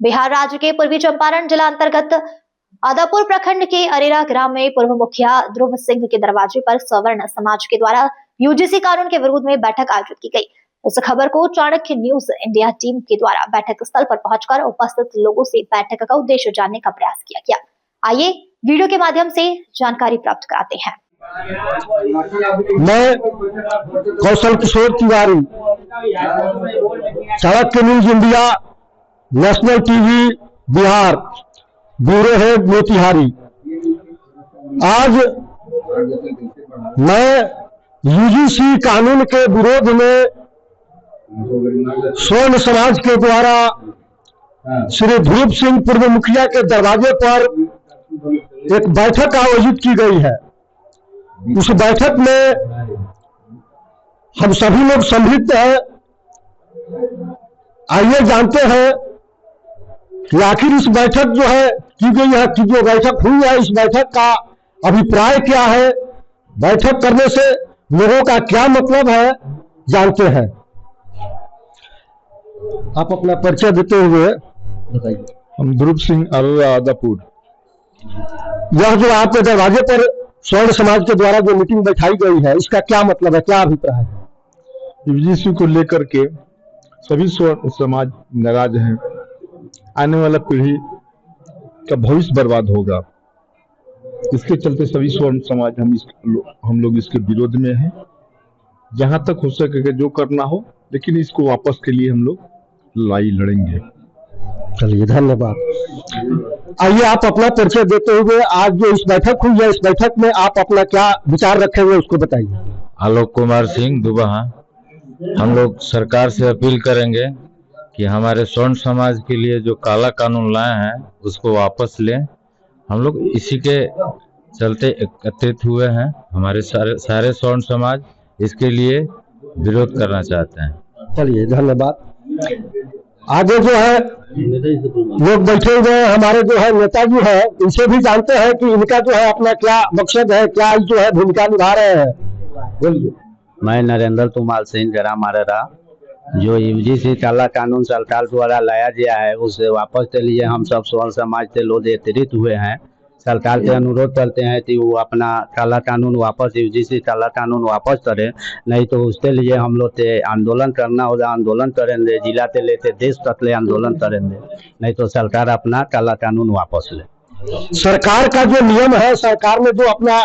बिहार राज्य के पूर्वी चंपारण जिला अंतर्गत आदापुर प्रखंड के अरेरा ग्राम में पूर्व मुखिया ध्रुव सिंह के दरवाजे पर सवर्ण समाज के द्वारा यूजीसी कानून के विरोध में बैठक आयोजित की गई। इस खबर को चाणक्य न्यूज इंडिया टीम के द्वारा बैठक स्थल पर पहुंचकर उपस्थित लोगों से बैठक का उद्देश्य जानने का प्रयास किया गया। आइए वीडियो के माध्यम से जानकारी प्राप्त कराते हैं। मैं Kaushal Kishore Tiwari, Chanakya news India national TV Bihar, bureau head Motihari. आज मैं यूजीसी कानून के विरोध में स्वर्ण समाज के द्वारा श्री ध्रुव सिंह पूर्व मुखिया के दरवाजे पर एक बैठक आयोजित की गई है। उस बैठक में हम सभी लोग सम्मिलित हैं। आइए जानते हैं कि आखिर इस बैठक जो है की गई है, कि जो बैठक हुई है, इस बैठक का अभिप्राय क्या है, बैठक करने से लोगों का क्या मतलब है, जानते हैं। आप अपना परिचय देते हुए बताइए। हम ध्रुव सिंह अरोरा आदापुर। यह जो आपके दरवाजे पर स्वर्ण समाज के द्वारा जो मीटिंग बैठाई गई है, इसका क्या मतलब है, क्या अभिप्राय है? यूजीसी को लेकर के सभी स्वर्ण समाज नाराज हैं। आने वाला पीढ़ी का भविष्य बर्बाद होगा। इसके चलते सभी स्वर्ण समाज हम लोग इसके विरोध में हैं। जहां तक हो सके जो करना हो, लेकिन इसको वापस के लिए हम लोग लड़ाई लड़ेंगे। चलिए, धन्यवाद। आइए आप अपना परिचय देते हुए आज जो इस बैठक हुई है, इस बैठक में आप अपना क्या विचार रखेंगे उसको बताइए। आलोक कुमार सिंह दुबहा। हम लोग सरकार से अपील करेंगे कि हमारे स्वर्ण समाज के लिए जो काला कानून लाए हैं उसको वापस लें। हम लोग इसी के चलते एकत्रित हुए हैं। हमारे सारे स्वर्ण समाज इसके लिए विरोध करना चाहते हैं। चलिए, धन्यवाद। आगे जो है लोग बैठे हुए हैं, हमारे जो है नेताजी है, इनसे भी जानते हैं कि इनका जो है अपना क्या मकसद है, क्या जो है भूमिका निभा रहे हैं। बोलिए। मैं नरेंद्र तुमाल सिंह ग्राम अरेरा। जो यूजीसी काला कानून सरकार द्वारा लाया गया है उसे वापस के लिए हम सब स्वर्ण समाज से लोग एकत्रित हुए हैं। सरकार से अनुरोध करते हैं कि वो अपना काला कानून वापस, यूजीसी काला कानून वापस करें, नहीं तो उसके लिए हम लोग से आंदोलन करना होगा। आंदोलन करेंगे, जिला से लेते देश तक ले आंदोलन करेंगे, नहीं तो सरकार अपना काला कानून वापस ले। सरकार का जो नियम है, सरकार ने जो अपना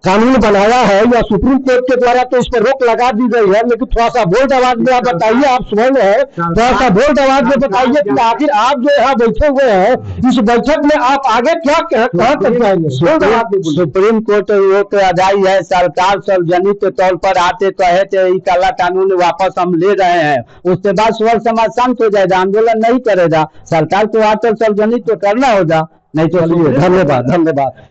कानून बनाया है या सुप्रीम कोर्ट के द्वारा तो इस पर रोक लगा दी गई है, लेकिन थोड़ा सा बोल्ड आवाज में आप बताइए, आप स्वर्ण है, थोड़ा सा बोल्ड आवाज में बताइए कि आखिर आप जो यहाँ बैठे हुए हैं, इस बैठक में आप आगे क्या कहाँ तक जाएंगे? सुप्रीम कोर्ट वो तो अदाई है। सरकार सार्वजनिक के तौर पर आते कहे थे काला कानून वापस हम ले रहे हैं, उसके बाद स्वर्ण समाज शांत हो जाएगा, आंदोलन नहीं करेगा। सरकार को आकर सार्वजनिक तो करना होगा, नहीं तो। धन्यवाद, धन्यवाद।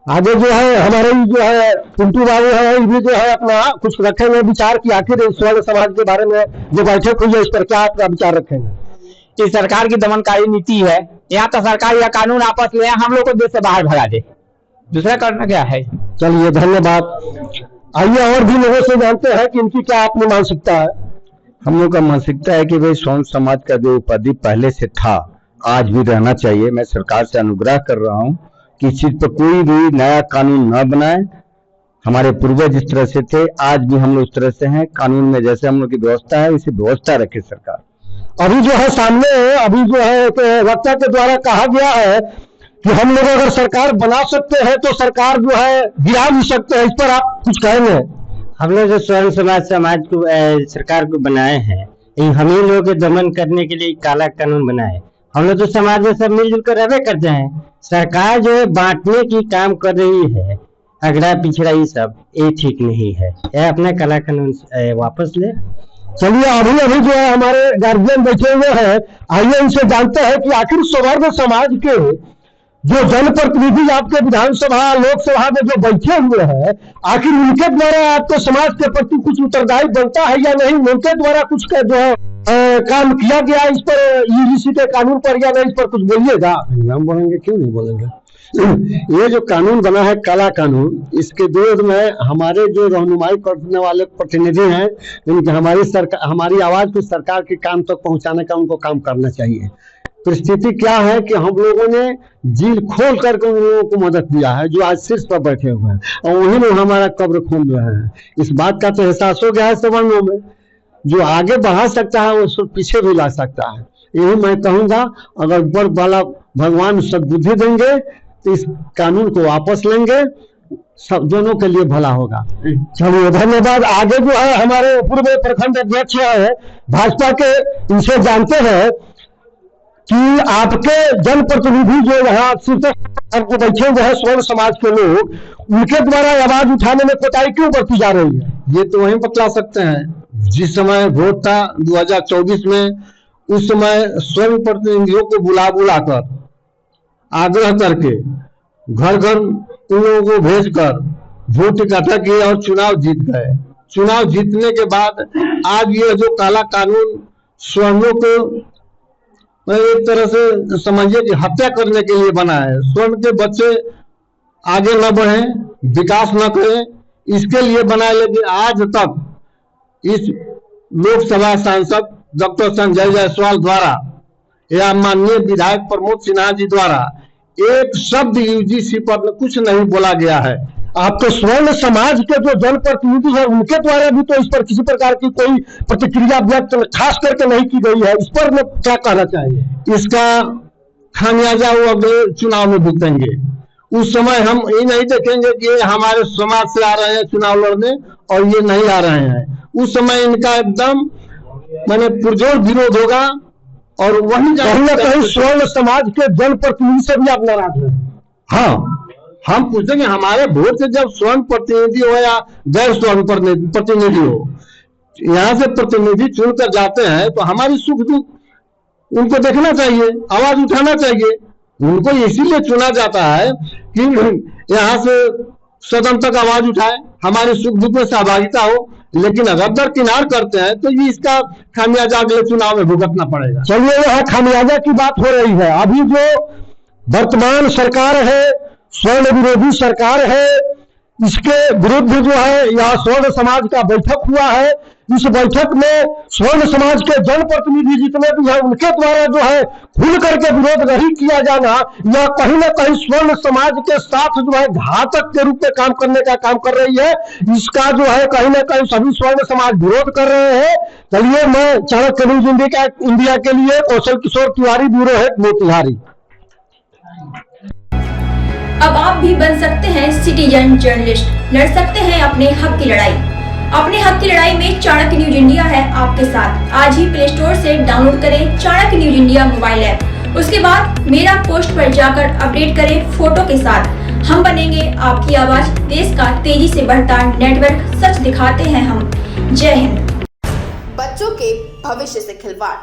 आगे जो है हमारे जो है पिंटू बाबू है, ये भी जो है अपना कुछ रखेंगे विचार कि आखिर स्वर्ण समाज के बारे में जो बैठक हुई है इस पर क्या अपना विचार रखेंगे। इस सरकार की दमनकारी नीति है। यहाँ तो सरकार यह कानून वापस ले, हम लोग को देश से बाहर भगा दे, दूसरा करना क्या है। चलिए, धन्यवाद। आइए और भी लोगों से जानते हैं कि इनकी क्या अपनी मानसिकता है। हम लोग का मानसिकता है कि भाई स्वर्ण समाज का जो उपाधि पहले से था आज भी रहना चाहिए। मैं सरकार से अनुग्रह कर रहा हूँ कि इस चीज पर कोई भी नया कानून न बनाए। हमारे पूर्वज जिस तरह से थे आज भी हम लोग उस तरह से हैं। कानून में जैसे हम लोग की व्यवस्था है इसी व्यवस्था रखे सरकार। अभी जो है सामने अभी जो है वक्ता के द्वारा कहा गया है कि हम लोग अगर सरकार बना सकते हैं तो सरकार जो है गिरा भी सकते हैं, इस पर आप कुछ कहेंगे? हम लोग जो स्वर्ण समाज को सरकार को बनाए हैं, हम ही लोग दमन करने के लिए काला कानून बनाए। हम लोग तो समाज में सब मिलजुल कर रहते करते हैं। सरकार जो है बांटने की काम कर रही है, अगड़ा पिछड़ा ये सब, ये ठीक नहीं है। यह अपना काला कानून वापस ले। चलिए, अभी अभी जो है हमारे गार्जियन बैठे हुए हैं, आइए इनसे जानते हैं कि आखिर स्वर्ण समाज के जो जनप्रतिनिधि आपके विधानसभा लोकसभा में जो बैठे हुए हैं, आखिर उनके द्वारा आपको समाज के प्रति कुछ उत्तरदायी बनता है या नहीं? उनके द्वारा कुछ का जो है काम किया गया इस पर, यूजीसी के कानून पर या नहीं, इस पर कुछ बोलिएगा। हम बोलेंगे, क्यों नहीं बोलेंगे। ये जो कानून बना है काला कानून, इसके विरोध में हमारे जो रहनुमाई करने वाले प्रतिनिधि हैं, हमारी आवाज को सरकार के काम तक पहुंचाने का उनको काम करना चाहिए। परिस्थिति क्या है कि हम लोगों ने जील खोल करके उन लोगों को मदद दिया है जो आज शीर्ष पर बैठे हुए हैं, और उन्हीं ने हमारा कब्र खोल रहे हैं। इस बात का तो एहसास हो गया है सवर्णों में, जो आगे बढ़ा सकता है वो सब पीछे भी ला सकता है। यही मैं कहूँगा, अगर ऊपर वाला भगवान सद्बुद्धि देंगे तो इस कानून को वापस लेंगे, सब दोनों के लिए भला होगा। चलिए धन्यवाद। आगे जो है हमारे पूर्व प्रखंड अध्यक्ष है भाजपा के, इनसे जानते हैं कि आपके जनप्रतिनिधि जो यहाँ बैठे हुए हैं स्वर्ण समाज के लोग, उनके द्वारा आवाज उठाने में कोताही क्यों बरती जा रही है? ये तो वही बतला सकते हैं। जिस समय वोट था 2024 में, उस समय स्वयं प्रतिनिधियों को बुला कर आग्रह करके घर घर उन लोगों को भेजकर वोट इकट्ठा किए और चुनाव जीत गए। चुनाव जीतने के बाद आज ये जो काला कानून स्वर्णों को एक तरह से समझिए कि हत्या करने के लिए बना है। स्वर्ण के बच्चे आगे न बढ़े, विकास न करें, इसके लिए बना है। लेकिन आज तक इस लोकसभा सांसद डॉक्टर संजय जायसवाल द्वारा या माननीय विधायक प्रमोद सिन्हा जी द्वारा एक शब्द यूजीसी पर कुछ नहीं बोला गया है। आपके स्वर्ण समाज के जो जनप्रतिनिधि है उनके द्वारा भी तो इस पर किसी प्रकार की कोई प्रतिक्रिया व्यक्त खास करके नहीं की गई है, इस पर मैं क्या कहना चाहिए? इसका खामियाजा वो अगले चुनाव में भुगतेंगे। उस समय हम ये नहीं देखेंगे कि ये हमारे समाज से आ रहे हैं चुनाव लड़ने और ये नहीं आ रहे हैं। उस समय इनका एकदम माने पुरजोर विरोध होगा और वही कहीं ना कहीं स्वर्ण समाज के जनप्रतिनिधि से भी आप नाराज हैं। हाँ, हम पूछेंगे हमारे वोट से जब स्वर्ण प्रतिनिधि हो या गैर स्वर्ण प्रतिनिधि हो, यहाँ से प्रतिनिधि चुनकर जाते हैं तो हमारी सुख दुख उनको देखना चाहिए, आवाज उठाना चाहिए। उनको इसीलिए चुना जाता है कि यहाँ से सदन तक आवाज उठाए, हमारे सुख दुख में सहभागिता हो। लेकिन अगर दरकिनार करते हैं तो ये इसका खामियाजा अगले चुनाव में भुगतना पड़ेगा। चलिए, यहाँ खामियाजा की बात हो रही है। अभी जो वर्तमान सरकार है, स्वर्ण विरोधी सरकार है, इसके विरुद्ध जो है यहाँ स्वर्ण समाज का बैठक हुआ है। इस बैठक में स्वर्ण समाज के जनप्रतिनिधि जितने भी हैं उनके द्वारा जो है खुल करके विरोध नहीं किया जाना, या कहीं ना कहीं स्वर्ण समाज के साथ जो है घातक के रूप में काम करने का काम कर रही है। इसका जो है कहीं ना कहीं सभी स्वर्ण समाज विरोध कर रहे हैं। चलिए, मैं चाणक्य न्यूज इंडिया के लिए कौशल किशोर तिवारी, ब्यूरो हेड मोतिहारी। अब आप भी बन सकते हैं सिटीजन जर्नलिस्ट, लड़ सकते हैं अपने हक की लड़ाई। अपने हक की लड़ाई में चाणक्य न्यूज इंडिया है आपके साथ। आज ही प्ले स्टोर से डाउनलोड करें Chanakya news India mobile app. उसके बाद मेरा पोस्ट पर जाकर अपडेट करें फोटो के साथ। हम बनेंगे आपकी आवाज, देश का तेजी से बढ़ता नेटवर्क, सच दिखाते हैं हम। जय हिंद। बच्चों के भविष्य से खिलवाड़,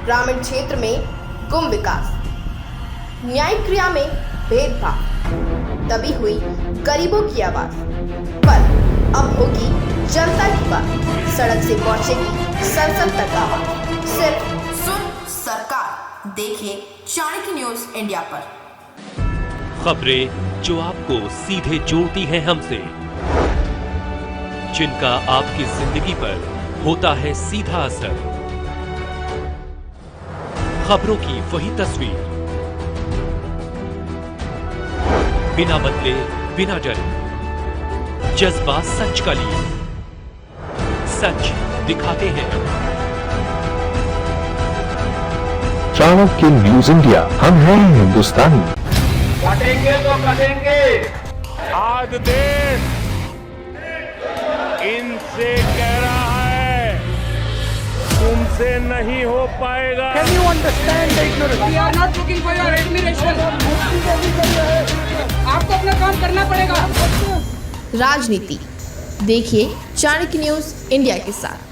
ग्रामीण क्षेत्र में गुम विकास, न्यायिक क्रिया में भेदभाव, दबी हुई गरीबों की आवाज, पर अब होगी जनता की बात। सड़क से पहुंचेगी संसद तक आवाज। सिर्फ सुन सरकार, देखिए चाणक्य न्यूज इंडिया पर। खबरें जो आपको सीधे जोड़ती हैं हमसे, जिनका आपकी जिंदगी पर होता है सीधा असर। खबरों की वही तस्वीर, बिना बदले बिना डरे, जज्बा सच का लिए, सच दिखाते हैं। चाणक्य न्यूज इंडिया, हम हैं हिंदुस्तानी। कटेंगे तो कटेंगे। आज देश इनसे कह रहा है तुमसे नहीं हो पाएगा। Can you understand the ignorance? We are not looking for your admiration. आपको अपना काम करना पड़ेगा। राजनीति देखिए चाणक्य न्यूज इंडिया के साथ।